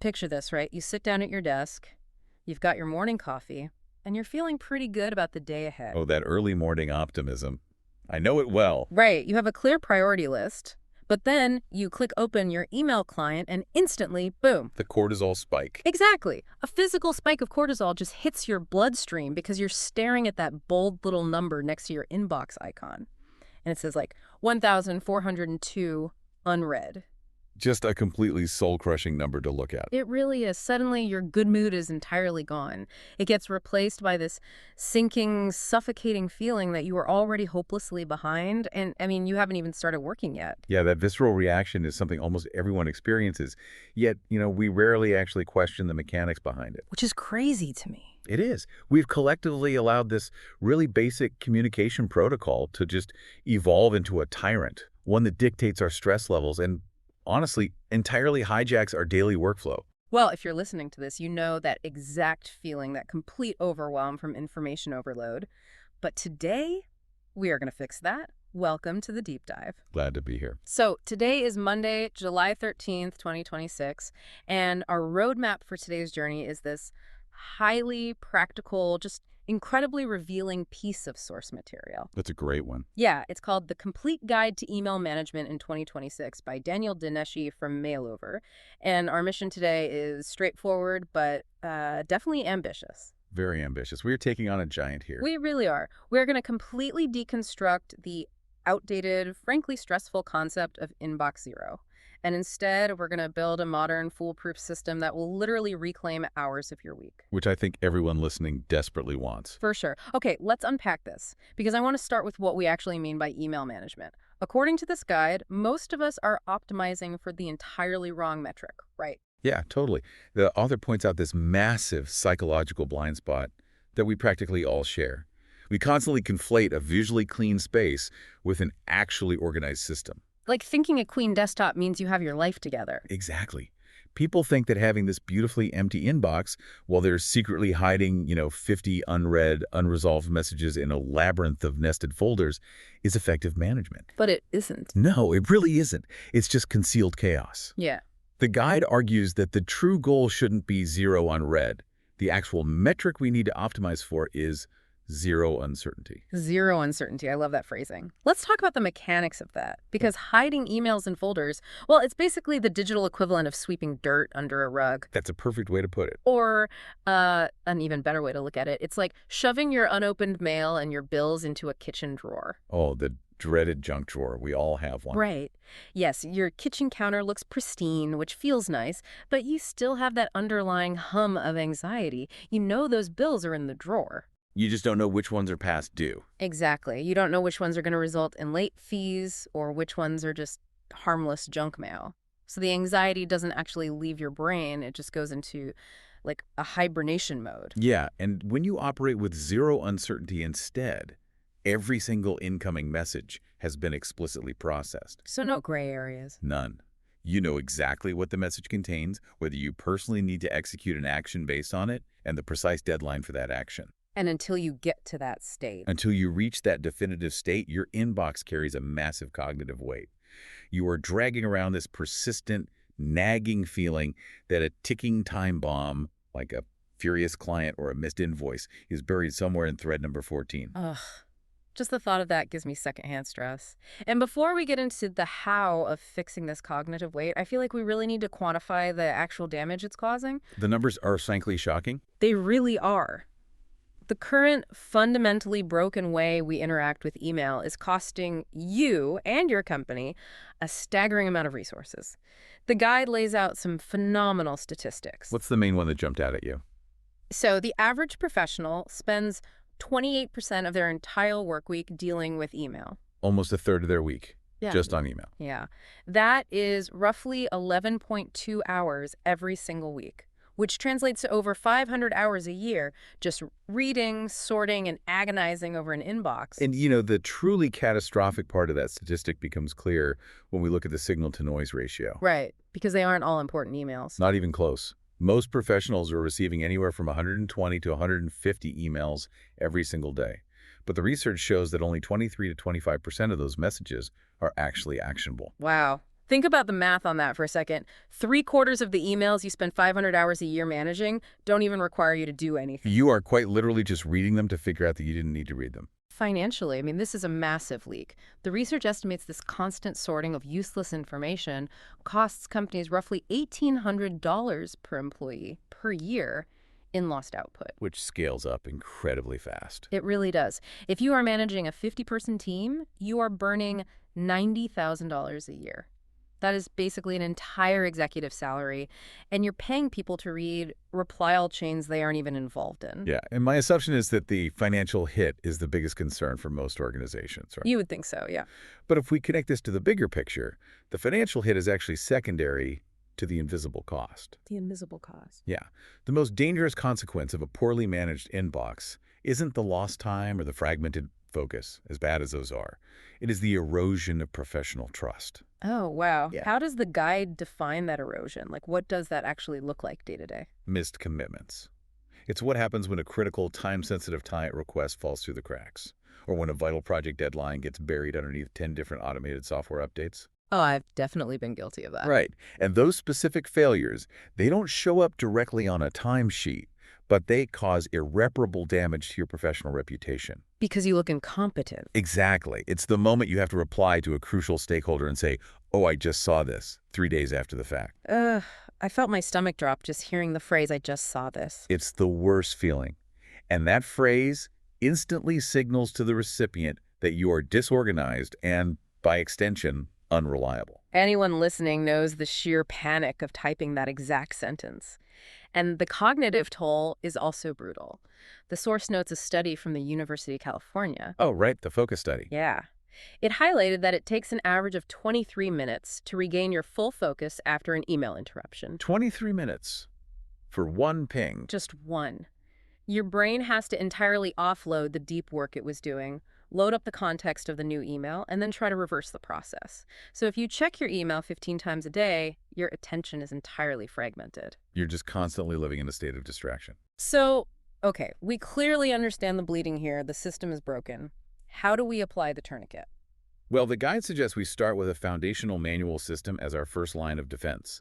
Picture this, right? You sit down at your desk, you've got your morning coffee, and you're feeling pretty good about the day ahead. Oh, that early morning optimism. I know it well. Right, you have a clear priority list, but then you click open your email client and instantly, boom. The cortisol spike. Exactly. A physical spike of cortisol just hits your bloodstream because you're staring at that bold little number next to your inbox icon. And it says like 1,402 unread. Just a completely soul-crushing number to look at. It really is. Suddenly, your good mood is entirely gone. It gets replaced by this sinking, suffocating feeling that you are already hopelessly behind. And, I mean, you haven't even started working yet. Yeah, that visceral reaction is something almost everyone experiences. Yet, we rarely actually question the mechanics behind it. Which is crazy to me. It is. We've collectively allowed this really basic communication protocol to just evolve into a tyrant, one that dictates our stress levels and, honestly, entirely hijacks our daily workflow. Well, if you're listening to this, you know that exact feeling, that complete overwhelm from information overload. But today, we are going to fix that. Welcome to the deep dive. Glad to be here. So today is Monday, July 13th, 2026, and our roadmap for today's journey is this highly practical, just incredibly revealing piece of source material. That's a great one. Yeah, it's called The Complete Guide to Email Management in 2026 by Daniel Dineshi from MailOver. And our mission today is straightforward, but definitely ambitious. Very ambitious. We're taking on a giant here. We really are. We're going to completely deconstruct the outdated, frankly stressful concept of inbox zero. And instead, we're going to build a modern, foolproof system that will literally reclaim hours of your week. Which I think everyone listening desperately wants. For sure. Okay, let's unpack this, because I want to start with what we actually mean by email management. According to this guide, most of us are optimizing for the entirely wrong metric, right? Yeah, totally. The author points out this massive psychological blind spot that we practically all share. We constantly conflate a visually clean space with an actually organized system. Like thinking a clean desktop means you have your life together. Exactly. People think that having this beautifully empty inbox while they're secretly hiding, 50 unread, unresolved messages in a labyrinth of nested folders is effective management. But it isn't. No, it really isn't. It's just concealed chaos. Yeah. The guide argues that the true goal shouldn't be zero unread. The actual metric we need to optimize for is zero uncertainty. Zero uncertainty. I love that phrasing. Let's talk about the mechanics of that, because hiding emails in folders, well, it's basically the digital equivalent of sweeping dirt under a rug. That's a perfect way to put it. Or an even better way to look at it, it's like shoving your unopened mail and your bills into a kitchen drawer. Oh, the dreaded junk drawer. We all have one. Right. Yes, your kitchen counter looks pristine, which feels nice, but you still have that underlying hum of anxiety. You know those bills are in the drawer. You just don't know which ones are past due. Exactly. You don't know which ones are going to result in late fees or which ones are just harmless junk mail. So the anxiety doesn't actually leave your brain. It just goes into like a hibernation mode. Yeah, and when you operate with zero uncertainty instead, every single incoming message has been explicitly processed. So no gray areas. None. You know exactly what the message contains, whether you personally need to execute an action based on it, and the precise deadline for that action. And until you get to that state. Until you reach that definitive state, your inbox carries a massive cognitive weight. You are dragging around this persistent, nagging feeling that a ticking time bomb, like a furious client or a missed invoice, is buried somewhere in thread number 14. Ugh. Just the thought of that gives me secondhand stress. And before we get into the how of fixing this cognitive weight, I feel like we really need to quantify the actual damage it's causing. The numbers are frankly shocking. They really are. The current fundamentally broken way we interact with email is costing you and your company a staggering amount of resources. The guide lays out some phenomenal statistics. What's the main one that jumped out at you? So the average professional spends 28% of their entire work week dealing with email. Almost a third of their week, Yeah. just on email. Yeah. That is roughly 11.2 hours every single week, which translates to over 500 hours a year just reading, sorting, and agonizing over an inbox. And, the truly catastrophic part of that statistic becomes clear when we look at the signal-to-noise ratio. Right, because they aren't all important emails. Not even close. Most professionals are receiving anywhere from 120 to 150 emails every single day. But the research shows that only 23 to 25% of those messages are actually actionable. Wow. Think about the math on that for a second. 3/4 of the emails you spend 500 hours a year managing don't even require you to do anything. You are quite literally just reading them to figure out that you didn't need to read them. Financially, I mean, this is a massive leak. The research estimates this constant sorting of useless information costs companies roughly $1,800 per employee per year in lost output. Which scales up incredibly fast. It really does. If you are managing a 50-person team, you are burning $90,000 a year. That is basically an entire executive salary, and you're paying people to read reply all chains they aren't even involved in. Yeah, and my assumption is that the financial hit is the biggest concern for most organizations, right? You would think so, yeah. But if we connect this to the bigger picture, the financial hit is actually secondary to the invisible cost. The invisible cost. Yeah. The most dangerous consequence of a poorly managed inbox isn't the lost time or the fragmented focus, as bad as those are. It is the erosion of professional trust. Oh, wow. Yeah. How does the guide define that erosion? Like, what does that actually look like day to day? Missed commitments. It's what happens when a critical, time-sensitive request falls through the cracks, or when a vital project deadline gets buried underneath 10 different automated software updates. Oh, I've definitely been guilty of that. Right. And those specific failures, they don't show up directly on a timesheet, but they cause irreparable damage to your professional reputation. Because you look incompetent. Exactly. It's the moment you have to reply to a crucial stakeholder and say, "Oh, I just saw this," 3 days after the fact. I felt my stomach drop just hearing the phrase, "I just saw this." It's the worst feeling. And that phrase instantly signals to the recipient that you are disorganized and, by extension, unreliable. Anyone listening knows the sheer panic of typing that exact sentence. And the cognitive toll is also brutal. The source notes a study from the University of California. Oh, right, the focus study. Yeah. It highlighted that it takes an average of 23 minutes to regain your full focus after an email interruption. 23 minutes for one ping. Just one. Your brain has to entirely offload the deep work it was doing, load up the context of the new email, and then try to reverse the process. So if you check your email 15 times a day, your attention is entirely fragmented. You're just constantly living in a state of distraction. So, okay, we clearly understand the bleeding here. The system is broken. How do we apply the tourniquet? Well, the guide suggests we start with a foundational manual system as our first line of defense.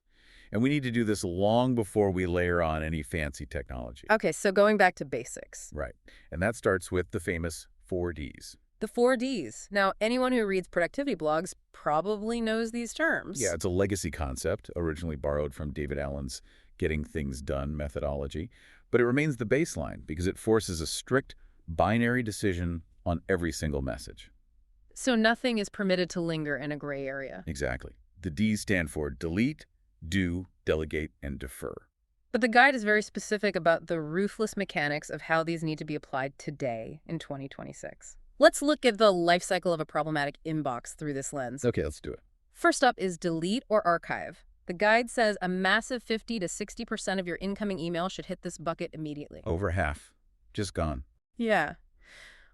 And we need to do this long before we layer on any fancy technology. Okay, so going back to basics. Right. And that starts with the famous 4Ds. The 4Ds. Now, anyone who reads productivity blogs probably knows these terms. Yeah, it's a legacy concept, originally borrowed from David Allen's Getting Things Done methodology. But it remains the baseline because it forces a strict binary decision on every single message. So nothing is permitted to linger in a gray area. Exactly. The Ds stand for delete, do, delegate, and defer. But the guide is very specific about the ruthless mechanics of how these need to be applied today in 2026. Let's look at the life cycle of a problematic inbox through this lens. Okay, let's do it. First up is delete or archive. The guide says a massive 50 to 60% of your incoming email should hit this bucket immediately. Over half. Just gone. Yeah.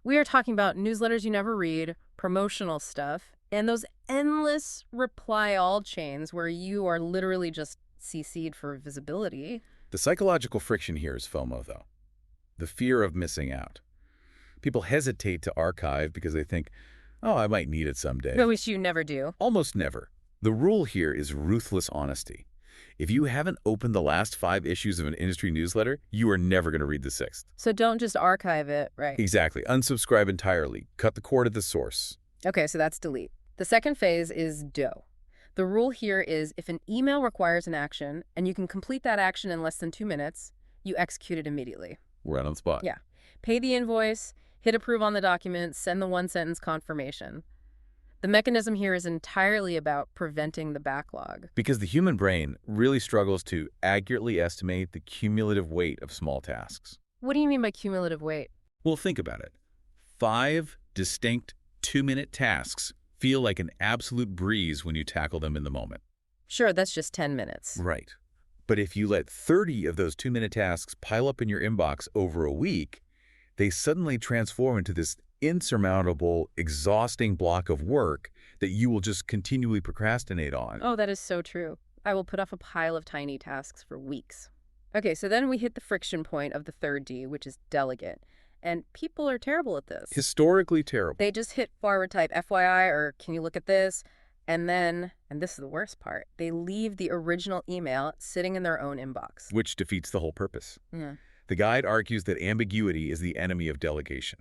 We are talking about newsletters you never read, promotional stuff, and those endless reply all chains where you are literally just CC'd for visibility. The psychological friction here is FOMO, though. The fear of missing out. People hesitate to archive because they think, oh, I might need it someday. Which you never do. Almost never. The rule here is ruthless honesty. If you haven't opened the last 5 issues of an industry newsletter, you are never going to read the 6th. So don't just archive it, right? Exactly. Unsubscribe entirely. Cut the cord at the source. Okay, so that's delete. The second phase is do. The rule here is if an email requires an action and you can complete that action in less than 2 minutes, you execute it immediately. Right on the spot. Yeah. Pay the invoice, hit approve on the document, send the one-sentence confirmation. The mechanism here is entirely about preventing the backlog. Because the human brain really struggles to accurately estimate the cumulative weight of small tasks. What do you mean by cumulative weight? Well, think about it. 5 distinct 2-minute tasks feel like an absolute breeze when you tackle them in the moment. Sure, that's just 10 minutes. Right. But if you let 30 of those 2-minute tasks pile up in your inbox over a week, they suddenly transform into this insurmountable, exhausting block of work that you will just continually procrastinate on. Oh, that is so true. I will put off a pile of tiny tasks for weeks. Okay, so then we hit the friction point of the third D, which is delegate. And people are terrible at this. Historically terrible. They just hit forward type FYI or can you look at this? And then, and this is the worst part, they leave the original email sitting in their own inbox. Which defeats the whole purpose. Yeah. The guide argues that ambiguity is the enemy of delegation.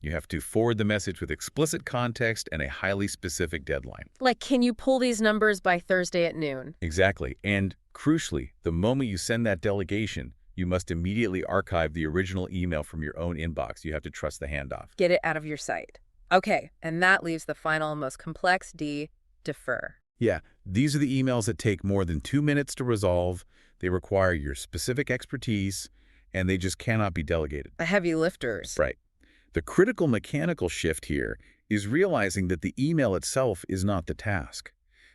You have to forward the message with explicit context and a highly specific deadline. Like, can you pull these numbers by Thursday at noon? Exactly. And crucially, the moment you send that delegation, you must immediately archive the original email from your own inbox. You have to trust the handoff. Get it out of your sight. Okay, and that leaves the final, most complex D, defer. Yeah, these are the emails that take more than 2 minutes to resolve. They require your specific expertise, and they just cannot be delegated. The heavy lifters. Right. The critical mechanical shift here is realizing that the email itself is not the task.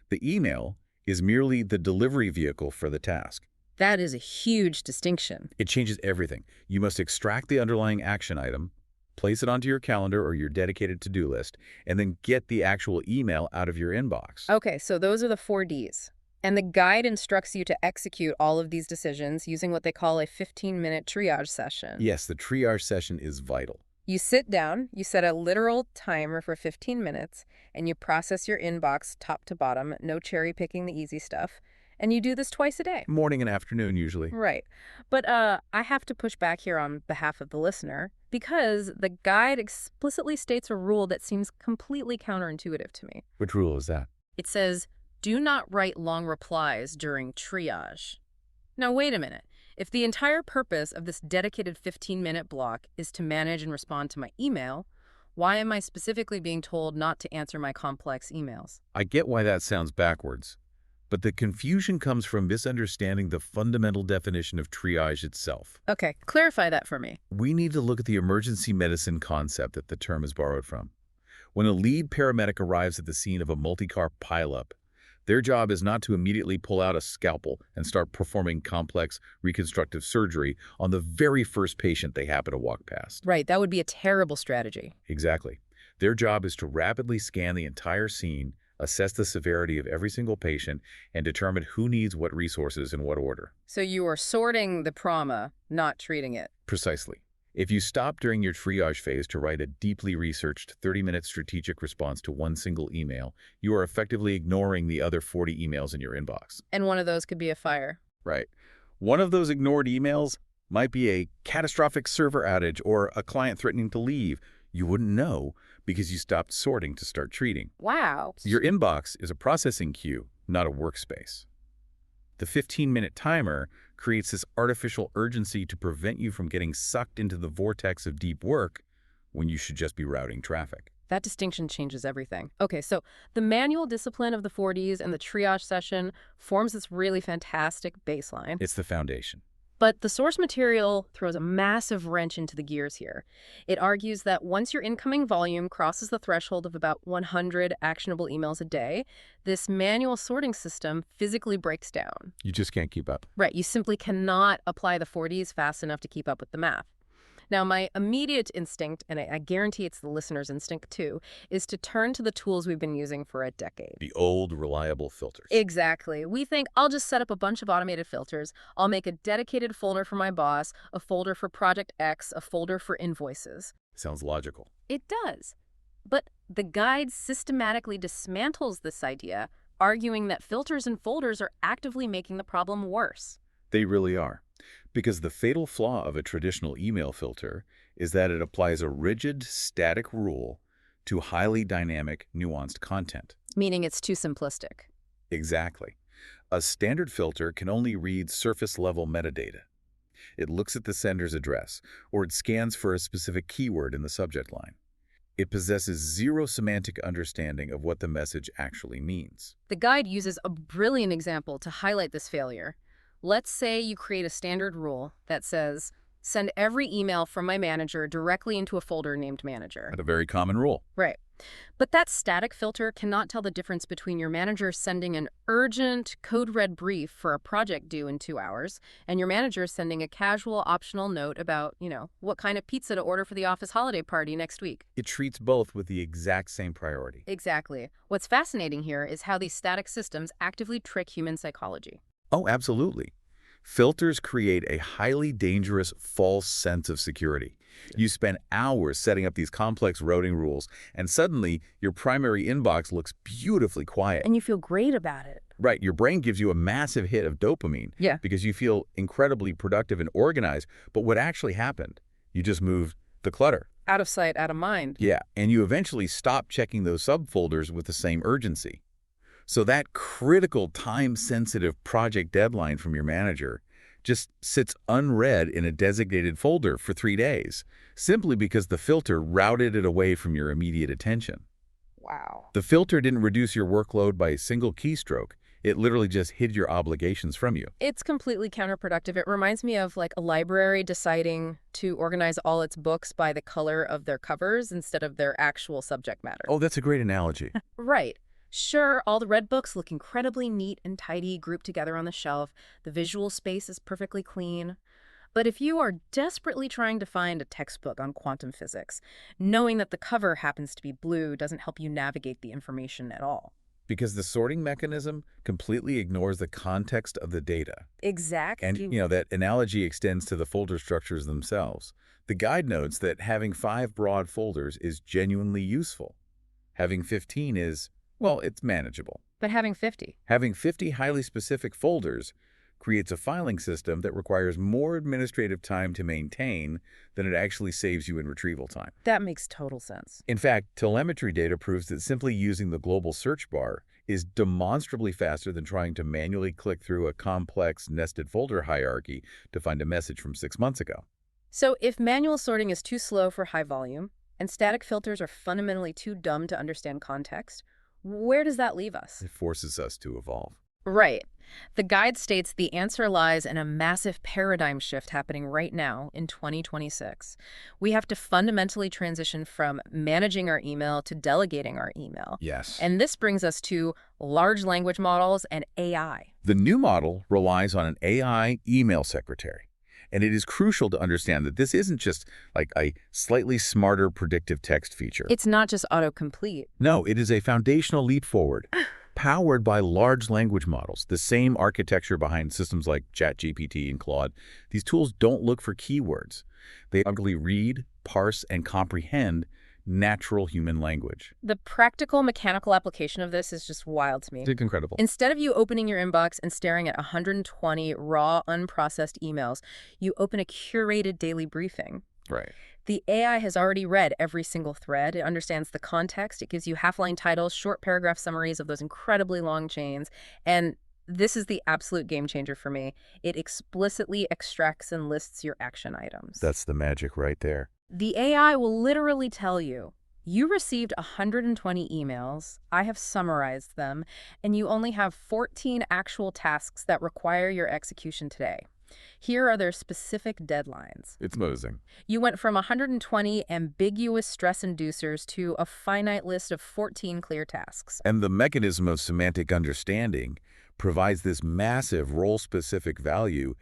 The email is merely the delivery vehicle for the task. That is a huge distinction. It changes everything. You must extract the underlying action item, place it onto your calendar or your dedicated to-do list, and then get the actual email out of your inbox. Okay, so those are the 4 Ds. And the guide instructs you to execute all of these decisions using what they call a 15-minute triage session. Yes, the triage session is vital. You sit down, you set a literal timer for 15 minutes, and you process your inbox top to bottom, no cherry-picking the easy stuff. And you do this twice a day. Morning and afternoon, usually. Right. But I have to push back here on behalf of the listener because the guide explicitly states a rule that seems completely counterintuitive to me. Which rule is that? It says, do not write long replies during triage. Now, wait a minute. If the entire purpose of this dedicated 15-minute block is to manage and respond to my email, why am I specifically being told not to answer my complex emails? I get why that sounds backwards, but the confusion comes from misunderstanding the fundamental definition of triage itself. Okay, clarify that for me. We need to look at the emergency medicine concept that the term is borrowed from. When a lead paramedic arrives at the scene of a multi-car pileup, their job is not to immediately pull out a scalpel and start performing complex reconstructive surgery on the very first patient they happen to walk past. Right, that would be a terrible strategy. Exactly. Their job is to rapidly scan the entire scene, assess the severity of every single patient, and determine who needs what resources in what order. So you are sorting the trauma, not treating it. Precisely. If you stop during your triage phase to write a deeply researched 30-minute strategic response to one single email, you are effectively ignoring the other 40 emails in your inbox. And one of those could be a fire. Right. One of those ignored emails might be a catastrophic server outage or a client threatening to leave. You wouldn't know because you stopped sorting to start treating. Wow. Your inbox is a processing queue, not a workspace. The 15-minute timer creates this artificial urgency to prevent you from getting sucked into the vortex of deep work when you should just be routing traffic. That distinction changes everything. Okay, so the manual discipline of the 4Ds and the triage session forms this really fantastic baseline. It's the foundation. But the source material throws a massive wrench into the gears here. It argues that once your incoming volume crosses the threshold of about 100 actionable emails a day, this manual sorting system physically breaks down. You just can't keep up. Right, you simply cannot apply the 4Ds fast enough to keep up with the math. Now, my immediate instinct, and I guarantee it's the listener's instinct too, is to turn to the tools we've been using for a decade. The old, reliable filters. Exactly. We think, I'll just set up a bunch of automated filters. I'll make a dedicated folder for my boss, a folder for Project X, a folder for invoices. Sounds logical. It does. But the guide systematically dismantles this idea, arguing that filters and folders are actively making the problem worse. They really are. Because the fatal flaw of a traditional email filter is that it applies a rigid, static rule to highly dynamic, nuanced content. Meaning it's too simplistic. Exactly. A standard filter can only read surface-level metadata. It looks at the sender's address, or it scans for a specific keyword in the subject line. It possesses zero semantic understanding of what the message actually means. The guide uses a brilliant example to highlight this failure. Let's say you create a standard rule that says, send every email from my manager directly into a folder named manager. That's a very common rule. Right. But that static filter cannot tell the difference between your manager sending an urgent code-red brief for a project due in 2 hours and your manager sending a casual optional note about, what kind of pizza to order for the office holiday party next week. It treats both with the exact same priority. Exactly. What's fascinating here is how these static systems actively trick human psychology. Oh, absolutely. Filters create a highly dangerous false sense of security. You spend hours setting up these complex routing rules, and suddenly your primary inbox looks beautifully quiet. And you feel great about it. Right, your brain gives you a massive hit of dopamine Yeah. because you feel incredibly productive and organized, but what actually happened? You just moved the clutter. Out of sight, out of mind. Yeah, and you eventually stop checking those subfolders with the same urgency. So that critical time-sensitive project deadline from your manager just sits unread in a designated folder for 3 days, simply because the filter routed it away from your immediate attention. Wow. The filter didn't reduce your workload by a single keystroke. It literally just hid your obligations from you. It's completely counterproductive. It reminds me of like a library deciding to organize all its books by the color of their covers instead of their actual subject matter. Oh, that's a great analogy. Right. Sure, all the red books look incredibly neat and tidy, grouped together on the shelf. The visual space is perfectly clean. But if you are desperately trying to find a textbook on quantum physics, knowing that the cover happens to be blue doesn't help you navigate the information at all. Because the sorting mechanism completely ignores the context of the data. Exactly. And, that analogy extends to the folder structures themselves. The guide notes that having 5 broad folders is genuinely useful. Having 15 is, well, it's manageable. But having 50. Having 50 highly specific folders creates a filing system that requires more administrative time to maintain than it actually saves you in retrieval time. That makes total sense. In fact, telemetry data proves that simply using the global search bar is demonstrably faster than trying to manually click through a complex nested folder hierarchy to find a message from 6 months ago. So if manual sorting is too slow for high volume, and static filters are fundamentally too dumb to understand context, where does that leave us? It forces us to evolve. Right. The guide states the answer lies in a massive paradigm shift happening right now in 2026. We have to fundamentally transition from managing our email to delegating our email. Yes. And this brings us to large language models and AI. The new model relies on an AI email secretary. And it is crucial to understand that this isn't just like a slightly smarter predictive text feature. It's not just autocomplete. No, it is a foundational leap forward. Powered by large language models, the same architecture behind systems like ChatGPT and Claude, these tools don't look for keywords. They actually read, parse, and comprehend natural human language. The practical mechanical application of this is just wild to me. It's incredible. Instead of you opening your inbox and staring at 120 raw, unprocessed emails, you open a curated daily briefing. Right. The AI has already read every single thread. It understands the context. It gives you half-line titles, short paragraph summaries of those incredibly long chains. And this is the absolute game changer for me. It explicitly extracts and lists your action items. That's the magic right there. The AI will literally tell you, you received 120 emails, I have summarized them, and you only have 14 actual tasks that require your execution today. Here are their specific deadlines. It's amazing. You went from 120 ambiguous stress inducers to a finite list of 14 clear tasks. And the mechanism of semantic understanding provides this massive role-specific value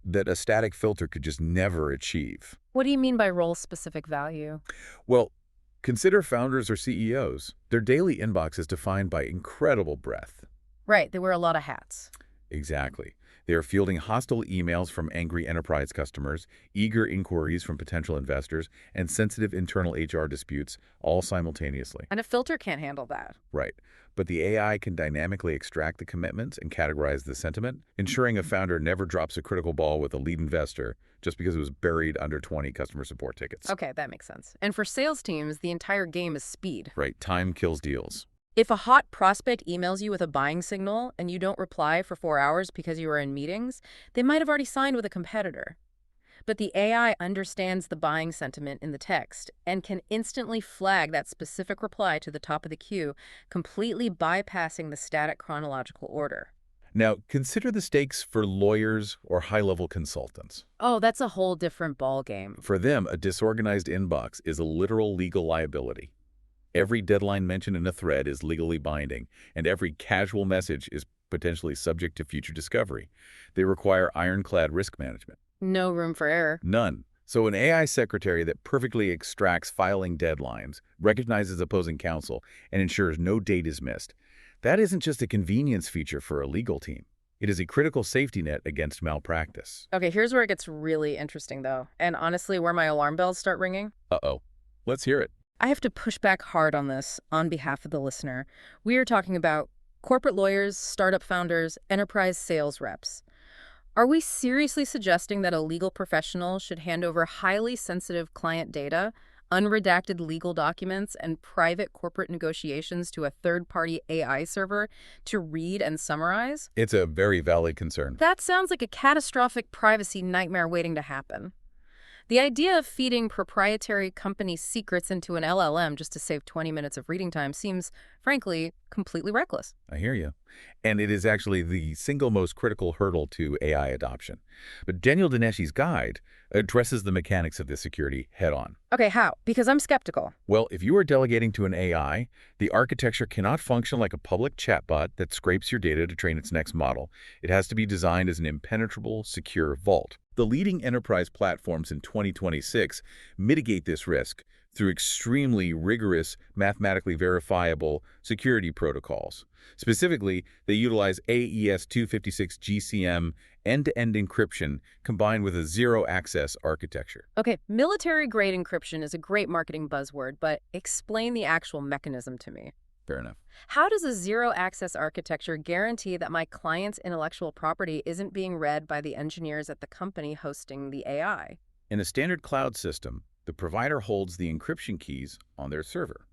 that a static filter could just never achieve. What do you mean by role-specific value? Well, consider founders or CEOs. Their daily inbox is defined by incredible breadth. Right, they wear a lot of hats. Exactly. They are fielding hostile emails from angry enterprise customers, eager inquiries from potential investors, and sensitive internal HR disputes all simultaneously. And a filter can't handle that. Right. But the AI can dynamically extract the commitments and categorize the sentiment, ensuring a founder never drops a critical ball with a lead investor just because it was buried under 20 customer support tickets. Okay, that makes sense. And for sales teams, the entire game is speed. Right. Time kills deals. If a hot prospect emails you with a buying signal and you don't reply for 4 hours because you are in meetings, they might have already signed with a competitor. But the AI understands the buying sentiment in the text and can instantly flag that specific reply to the top of the queue, completely bypassing the static chronological order. Now, consider the stakes for lawyers or high-level consultants. Oh, that's a whole different ballgame. For them, a disorganized inbox is a literal legal liability. Every deadline mentioned in a thread is legally binding, and every casual message is potentially subject to future discovery. They require ironclad risk management. No room for error. None. So an AI secretary that perfectly extracts filing deadlines, recognizes opposing counsel, and ensures no date is missed, that isn't just a convenience feature for a legal team. It is a critical safety net against malpractice. Okay, here's where it gets really interesting, though, and honestly, where my alarm bells start ringing. Uh-oh. Let's hear it. I have to push back hard on this on behalf of the listener. We are talking about corporate lawyers, startup founders, enterprise sales reps. Are we seriously suggesting that a legal professional should hand over highly sensitive client data, unredacted legal documents, and private corporate negotiations to a third-party AI server to read and summarize? It's a very valid concern. That sounds like a catastrophic privacy nightmare waiting to happen. The idea of feeding proprietary company secrets into an LLM just to save 20 minutes of reading time seems, frankly, completely reckless. I hear you. And it is actually the single most critical hurdle to AI adoption. But Daniel Dineshi's guide addresses the mechanics of this security head-on. Okay, how? Because I'm skeptical. Well, if you are delegating to an AI, the architecture cannot function like a public chatbot that scrapes your data to train its next model. It has to be designed as an impenetrable, secure vault. The leading enterprise platforms in 2026 mitigate this risk through extremely rigorous, mathematically verifiable security protocols. Specifically, they utilize AES 256 GCM end-to-end encryption combined with a zero-access architecture. Okay, military-grade encryption is a great marketing buzzword, but explain the actual mechanism to me. Fair enough. How does a zero-access architecture guarantee that my client's intellectual property isn't being read by the engineers at the company hosting the AI? In a standard cloud system, the provider holds the encryption keys on their server.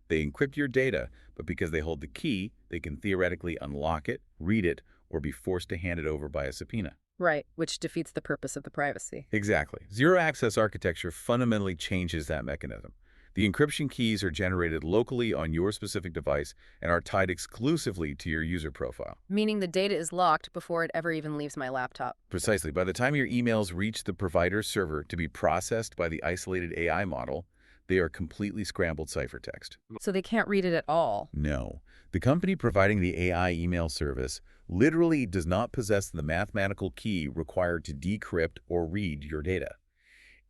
They encrypt your data, but because they hold the key, they can theoretically unlock it, read it, or be forced to hand it over by a subpoena. Right, which defeats the purpose of the privacy. Exactly. Zero-access architecture fundamentally changes that mechanism. The encryption keys are generated locally on your specific device and are tied exclusively to your user profile. Meaning the data is locked before it ever even leaves my laptop. Precisely. By the time your emails reach the provider's server to be processed by the isolated AI model, they are completely scrambled ciphertext. So they can't read it at all. No. The company providing the AI email service literally does not possess the mathematical key required to decrypt or read your data.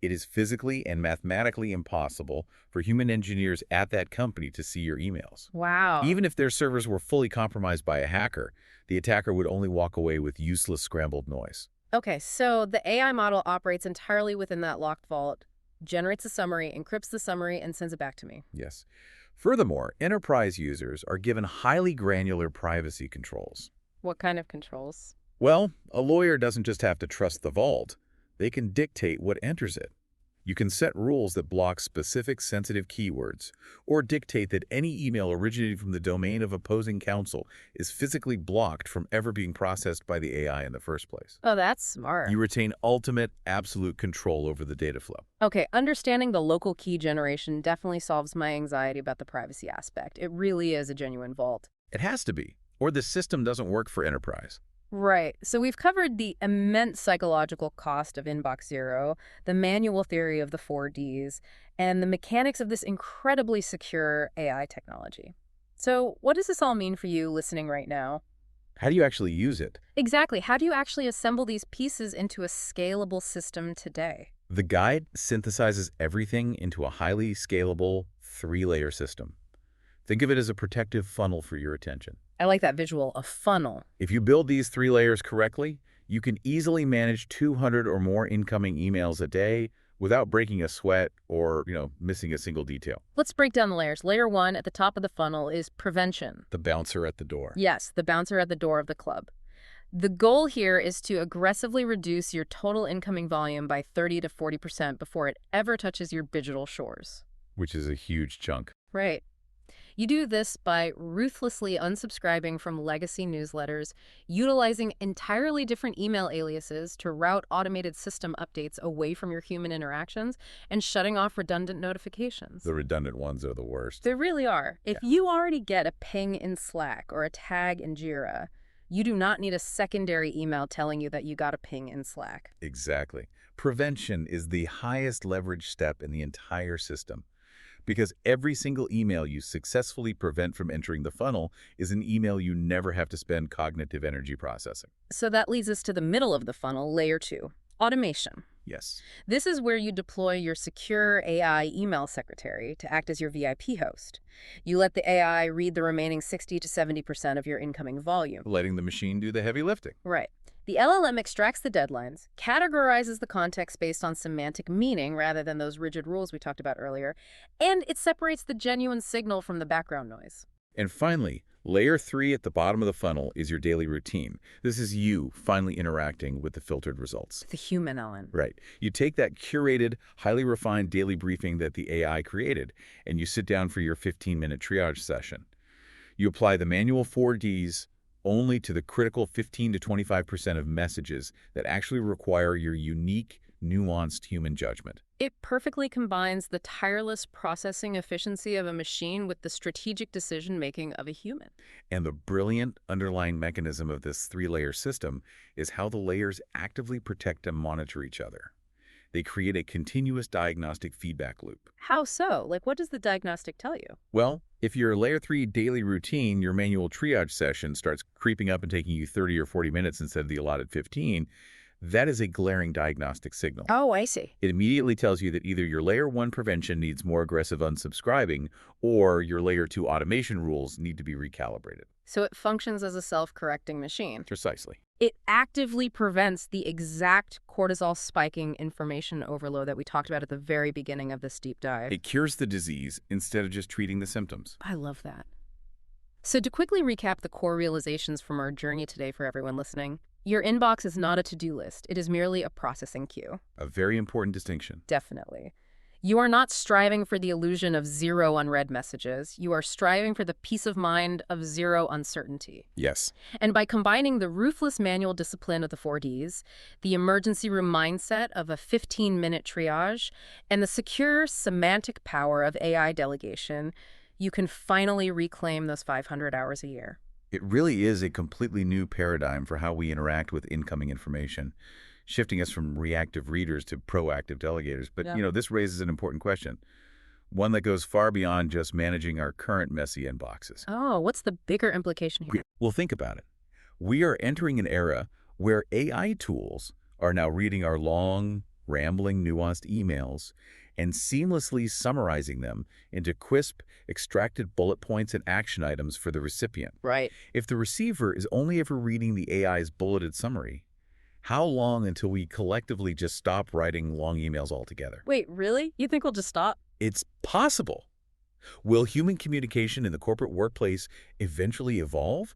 It is physically and mathematically impossible for human engineers at that company to see your emails. Wow. Even if their servers were fully compromised by a hacker, the attacker would only walk away with useless scrambled noise. Okay, so the AI model operates entirely within that locked vault, generates a summary, encrypts the summary, and sends it back to me. Yes. Furthermore, enterprise users are given highly granular privacy controls. What kind of controls? Well, a lawyer doesn't just have to trust the vault. They can dictate what enters it. You can set rules that block specific sensitive keywords, or dictate that any email originating from the domain of opposing counsel is physically blocked from ever being processed by the AI in the first place. Oh, that's smart. You retain ultimate, absolute control over the data flow. Okay, understanding the local key generation definitely solves my anxiety about the privacy aspect. It really is a genuine vault. It has to be, or the system doesn't work for enterprise. Right. So we've covered the immense psychological cost of Inbox Zero, the manual theory of the 4Ds, and the mechanics of this incredibly secure AI technology. So what does this all mean for you listening right now? How do you actually use it? Exactly. How do you actually assemble these pieces into a scalable system today? The guide synthesizes everything into a highly scalable, 3-layer system. Think of it as a protective funnel for your attention. I like that visual, a funnel. If you build these 3 layers correctly, you can easily manage 200 or more incoming emails a day without breaking a sweat or, missing a single detail. Let's break down the layers. Layer 1 at the top of the funnel is prevention. The bouncer at the door. Yes, the bouncer at the door of the club. The goal here is to aggressively reduce your total incoming volume by 30 to 40% before it ever touches your digital shores. Which is a huge chunk. Right. You do this by ruthlessly unsubscribing from legacy newsletters, utilizing entirely different email aliases to route automated system updates away from your human interactions, and shutting off redundant notifications. The redundant ones are the worst. They really are. If you already get a ping in Slack or a tag in Jira, you do not need a secondary email telling you that you got a ping in Slack. Exactly. Prevention is the highest leverage step in the entire system. Because every single email you successfully prevent from entering the funnel is an email you never have to spend cognitive energy processing. So that leads us to the middle of the funnel, layer 2, automation. Yes. This is where you deploy your secure AI email secretary to act as your VIP host. You let the AI read the remaining 60 to 70% of your incoming volume. Letting the machine do the heavy lifting. Right. The LLM extracts the deadlines, categorizes the context based on semantic meaning rather than those rigid rules we talked about earlier, and it separates the genuine signal from the background noise. And finally, layer 3 at the bottom of the funnel is your daily routine. This is you finally interacting with the filtered results. The human Ellen. Right. You take that curated, highly refined daily briefing that the AI created, and you sit down for your 15-minute triage session. You apply the manual 4Ds only to the critical 15 to 25% of messages that actually require your unique, nuanced human judgment. It perfectly combines the tireless processing efficiency of a machine with the strategic decision-making of a human. And the brilliant underlying mechanism of this three-layer system is how the layers actively protect and monitor each other. They create a continuous diagnostic feedback loop. How so? Like, what does the diagnostic tell you? Well, if your layer 3 daily routine, your manual triage session, starts creeping up and taking you 30 or 40 minutes instead of the allotted 15, that is a glaring diagnostic signal. Oh, I see. It immediately tells you that either your layer 1 prevention needs more aggressive unsubscribing or your layer 2 automation rules need to be recalibrated. So it functions as a self-correcting machine. Precisely. It actively prevents the exact cortisol spiking information overload that we talked about at the very beginning of this deep dive. It cures the disease instead of just treating the symptoms. I love that. So to quickly recap the core realizations from our journey today for everyone listening, your inbox is not a to-do list. It is merely a processing queue. A very important distinction. Definitely. You are not striving for the illusion of zero unread messages. You are striving for the peace of mind of zero uncertainty. Yes. And by combining the ruthless manual discipline of the 4Ds, the emergency room mindset of a 15-minute triage, and the secure semantic power of AI delegation, you can finally reclaim those 500 hours a year. It really is a completely new paradigm for how we interact with incoming information, shifting us from reactive readers to proactive delegators. But, Yeah. This raises an important question, one that goes far beyond just managing our current messy inboxes. Oh, what's the bigger implication here? Well, think about it. We are entering an era where AI tools are now reading our long, rambling, nuanced emails and seamlessly summarizing them into crisp, extracted bullet points and action items for the recipient. Right. If the receiver is only ever reading the AI's bulleted summary, how long until we collectively just stop writing long emails altogether? Wait, really? You think we'll just stop? It's possible. Will human communication in the corporate workplace eventually evolve,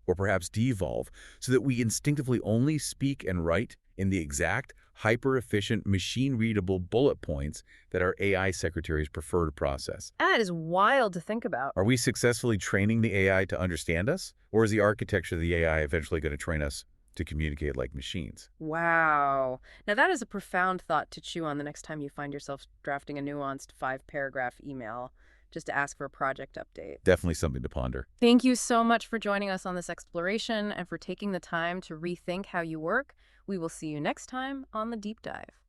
or perhaps devolve, so that we instinctively only speak and write in the exact, hyper-efficient, machine-readable bullet points that our AI secretaries prefer to process? That is wild to think about. Are we successfully training the AI to understand us, or is the architecture of the AI eventually going to train us to communicate like machines? Wow. Now that is a profound thought to chew on the next time you find yourself drafting a nuanced 5-paragraph email just to ask for a project update. Definitely something to ponder. Thank you so much for joining us on this exploration and for taking the time to rethink how you work. We will see you next time on The Deep Dive.